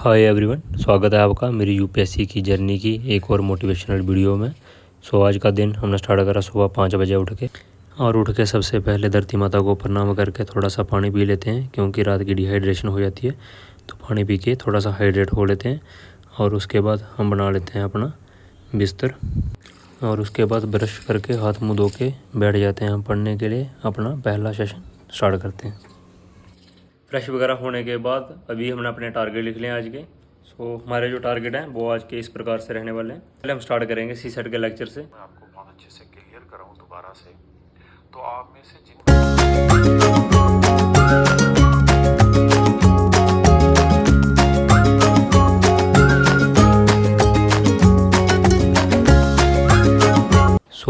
Hi everyone, स्वागत है आपका मेरी यूपीएससी की जर्नी की एक और मोटिवेशनल वीडियो में। आज का दिन हमने स्टार्ट करा सुबह 5 बजे उठ के सबसे पहले धरती माता को प्रणाम करके थोड़ा सा पानी पी लेते हैं, क्योंकि रात की डिहाइड्रेशन हो जाती है। तो पानी पी के थोड़ा सा हाइड्रेट हो लेते हैं और उसके बाद हम बना लेते हैं अपना बिस्तर और उसके बाद ब्रश करके हाथ मुँह धो के बैठ जाते हैं हम पढ़ने के लिए। अपना पहला सेशन स्टार्ट करते हैं। फ्रेश वगैरह होने के बाद अभी हमने अपने टारगेट लिख लिए आज के। हमारे जो टारगेट हैं वो आज के इस प्रकार से रहने वाले हैं। पहले हम स्टार्ट करेंगे सी सेट के लेक्चर से। मैं आपको बहुत अच्छे से क्लियर कराऊं दोबारा से, तो आप में से जिन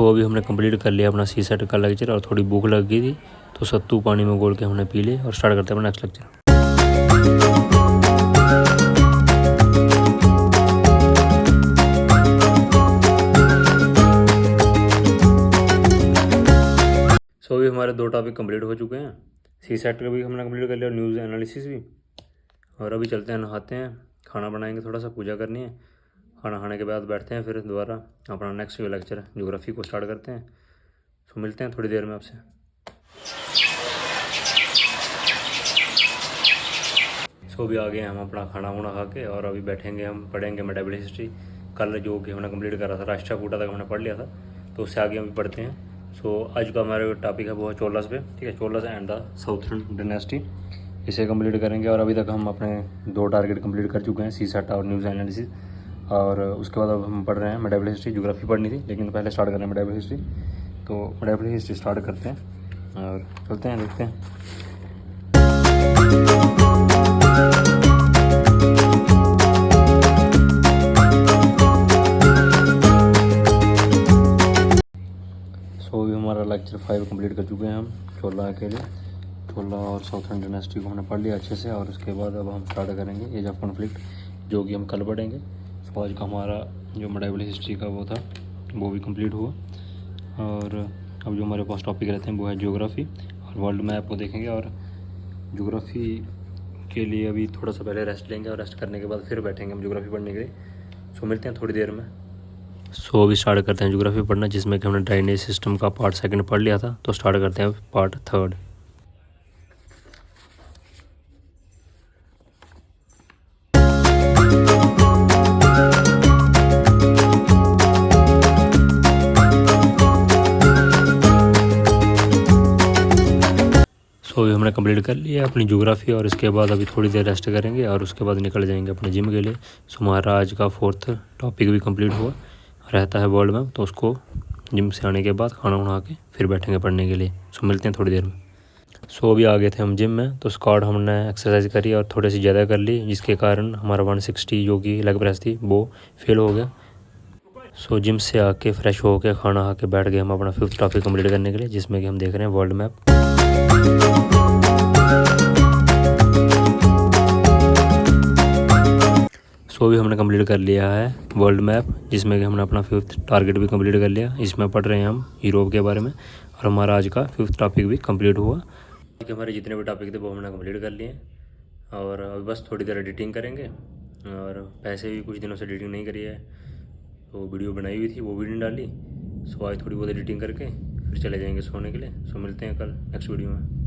अभी हमने कंप्लीट कर लिया अपना सी सेट का लेक्चर और थोड़ी भूख लग गई थी, तो सत्तू पानी में घोल के हमने पी लिए और स्टार्ट करते हैं अपना नेक्स्ट लेक्चर। अभी हमारे 2 टॉपिक कंप्लीट हो चुके हैं। सी सेट का भी हमने कंप्लीट कर लिया और न्यूज़ एनालिसिस भी। और अभी चलते हैं, नहाते हैं, खाना बनाएंगे, थोड़ा सा पूजा करनी है। खाना खाने के बाद बैठते हैं, फिर दोबारा अपना नेक्स्ट जो लेक्चर है ज्योग्राफी को स्टार्ट करते हैं। मिलते हैं थोड़ी देर में आपसे। अभी आ गए हम अपना खाना वाना खा के और अभी बैठेंगे, हम पढ़ेंगे मेडिकल हिस्ट्री। कल जो कि हमने कंप्लीट करा था राष्ट्रीय कोटा तक हमने पढ़ लिया था, तो उससे आगे हम पढ़ते हैं। आज का हमारा टॉपिक है वो है चोलास पे, ठीक है, Cholas and the southern dynasty. इसे कंप्लीट करेंगे और अभी तक हम अपने 2 टारगेट कंप्लीट कर चुके हैं, सी सेट और न्यूज़ एनालिसिस। और उसके बाद अब हम पढ़ रहे हैं मेडिकल हिस्ट्री। ज्योग्राफी पढ़नी थी, लेकिन पहले स्टार्ट कर रहे हैं मेडिकल हिस्ट्री। तो मेडिकल हिस्ट्री स्टार्ट करते हैं और चलते हैं, देखते हैं। अभी हमारा लेक्चर 5 कंप्लीट कर चुके हैं हम चोला के लिए। चोला और साउथर्न डायनेस्टी को हमने पढ़ लिया अच्छे से और उसके बाद अब हम स्टार्ट करेंगे एज ऑफ कॉन्फ्लिक्ट, जो कि हम कल पढ़ेंगे। आज का हमारा जो मेडिकल हिस्ट्री का वो था वो भी कंप्लीट हुआ। और अब जो हमारे पास टॉपिक रहते हैं वो है ज्योग्राफी और वर्ल्ड मैप को देखेंगे। और ज्योग्राफी के लिए अभी थोड़ा सा पहले रेस्ट लेंगे और रेस्ट करने के बाद फिर बैठेंगे हम ज्योग्राफी पढ़ने के लिए। मिलते हैं थोड़ी देर में। अभी स्टार्ट करते हैं ज्योग्राफी पढ़ना, जिसमें कि हमने ड्रेनेज सिस्टम का पार्ट 2 पढ़ लिया था। तो स्टार्ट करते हैं पार्ट 3। अभी हमने कंप्लीट कर लिया अपनी ज्योग्राफी और इसके बाद अभी थोड़ी देर रेस्ट करेंगे और उसके बाद निकल जाएंगे अपने जिम के लिए। हमारा आज का 4th टॉपिक भी कंप्लीट हुआ रहता है वर्ल्ड मैप। तो उसको जिम से आने के बाद खाना उड़ा के फिर बैठेंगे पढ़ने के लिए। मिलते हैं थोड़ी देर में। अभी आ गए थे हम जिम में, तो स्क्वाट हमने एक्सरसाइज करी और थोड़ी सी ज़्यादा कर ली, जिसके कारण हमारा 160 जो कि लेग प्रेस थी वो फेल हो गया। जिम से आके फ्रेश हो के खाना खा के बैठ गए हम अपना 5th टॉपिक कंप्लीट करने के लिए, जिसमें कि हम देख रहे हैं वर्ल्ड मैप। अभी हमने कंप्लीट कर लिया है वर्ल्ड मैप, जिसमें कि हमने अपना 5th टारगेट भी कंप्लीट कर लिया। इसमें पढ़ रहे हैं हम यूरोप के बारे में और हमारा आज का 5th टॉपिक भी कंप्लीट हुआ। कि हमारे जितने भी टॉपिक थे वो हमने कंप्लीट कर लिए और अभी बस थोड़ी देर एडिटिंग करेंगे। और पैसे भी कुछ दिनों से एडिटिंग नहीं करी है, तो वीडियो बनाई हुई थी वो भी नहीं डाली। आज थोड़ी बहुत एडिटिंग करके फिर चले जाएंगे सोने के लिए। मिलते हैं कल नेक्स्ट वीडियो में।